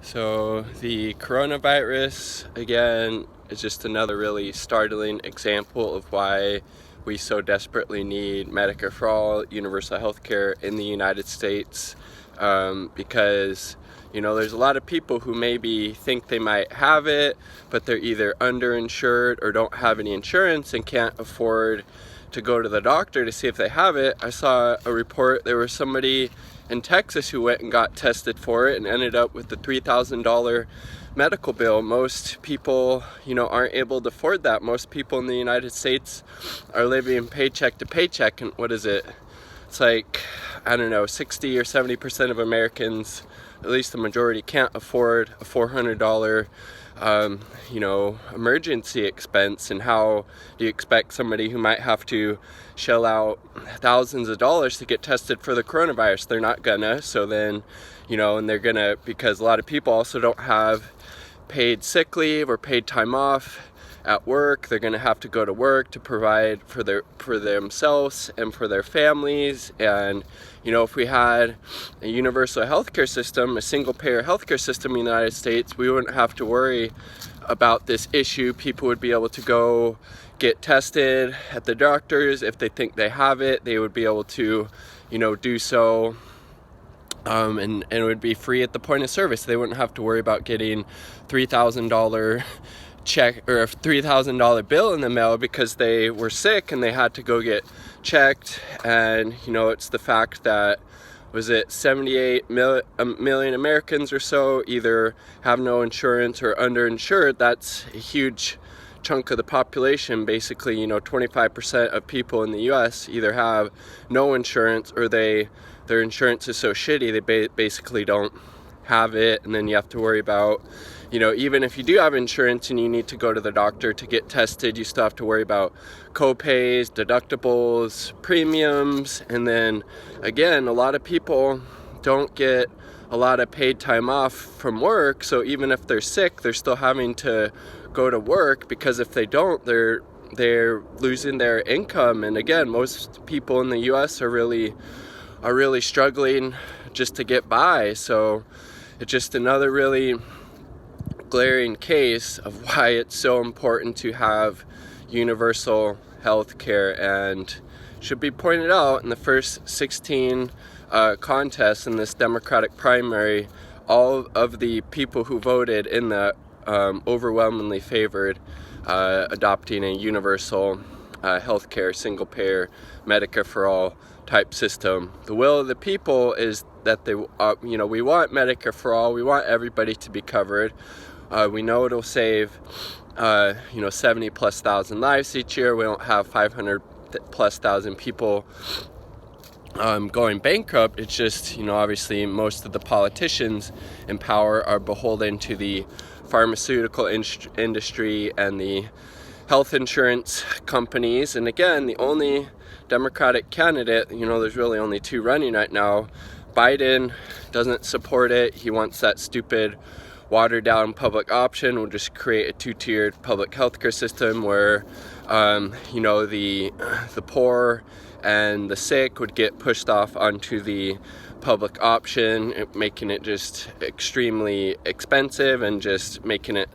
So the coronavirus, again, is just another really startling example of why we so desperately need Medicare for all, universal health care in the United States, because there's a lot of people who maybe think they might have it, but they're either underinsured or don't have any insurance and can't afford to go to the doctor to see if they have it. I saw a report, there was somebody in Texas who went and got tested for it and ended up with the $3,000 medical bill. Most people, aren't able to afford that. Most people in the United States are living paycheck to paycheck, and what is it? It's like, I don't know, 60 or 70% of Americans, at least the majority, can't afford a $400 emergency expense. And how do you expect somebody who might have to shell out thousands of dollars to get tested for the coronavirus? They're not gonna. So then, and they're gonna, because a lot of people also don't have paid sick leave or paid time off at work. They're going to have to go to work to provide for themselves and for their families. And if we had a universal healthcare system, a single payer healthcare system in the United States, we wouldn't have to worry about this issue. People would be able to go get tested at the doctors. If they think they have it, they would be able to do so, and it would be free at the point of service. They wouldn't have to worry about getting $3,000 check or a $3,000 bill in the mail because they were sick and they had to go get checked. And it's the fact that, was it 78 million Americans or so either have no insurance or underinsured. That's a huge chunk of the population. Basically, 25% of people in the US either have no insurance or their insurance is so shitty they basically don't have it. And then you have to worry about, even if you do have insurance and you need to go to the doctor to get tested, you still have to worry about co-pays, deductibles, premiums. And then again, a lot of people don't get a lot of paid time off from work. So even if they're sick, they're still having to go to work, because if they don't, they're losing their income. And again, most people in the US are really struggling just to get by. So it's just another really glaring case of why it's so important to have universal health care. And should be pointed out, in the first 16 contests in this Democratic primary, all of the people who voted in that overwhelmingly favored adopting a universal healthcare, single payer, Medicare for all type system. The will of the people is that we want Medicare for all. We want everybody to be covered. We know it'll save 70 plus thousand lives each year. We don't have 500 plus thousand people going bankrupt. It's just, obviously most of the politicians in power are beholden to the pharmaceutical industry and the health insurance companies. And again, the only Democratic candidate, there's really only two running right now. Biden doesn't support it. He wants that stupid watered down public option. We'll just create a two-tiered public healthcare system where the poor and the sick would get pushed off onto the public option, making it just extremely expensive and just making it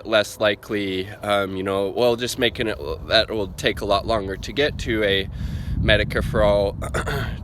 less likely, just making it that it will take a lot longer to get to a Medicare for all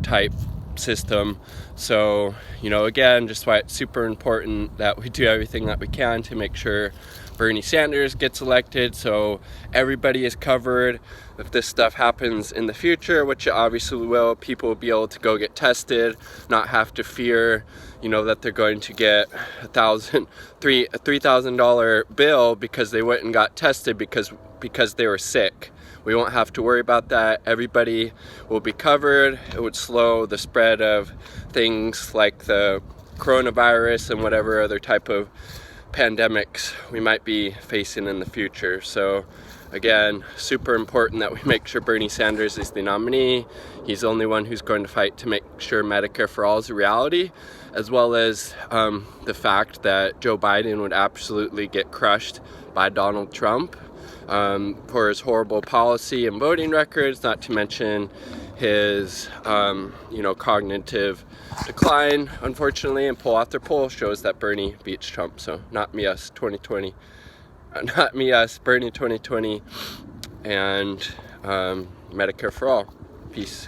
type system. So, again, just why it's super important that we do everything that we can to make sure Bernie Sanders gets elected, so everybody is covered. If this stuff happens in the future, which it obviously will, people will be able to go get tested, not have to fear, that they're going to get a $3,000 bill because they went and got tested because they were sick. We won't have to worry about that. Everybody will be covered. It would slow the spread of things like the coronavirus and whatever other type of pandemics we might be facing in the future. So again, super important that we make sure Bernie Sanders is the nominee. He's the only one who's going to fight to make sure Medicare for all is a reality, as well as the fact that Joe Biden would absolutely get crushed by Donald Trump for his horrible policy and voting records, not to mention his cognitive decline, unfortunately, and poll after poll shows that Bernie beats Trump. So not me, us 2020, not me, us Bernie 2020, and Medicare for all. Peace.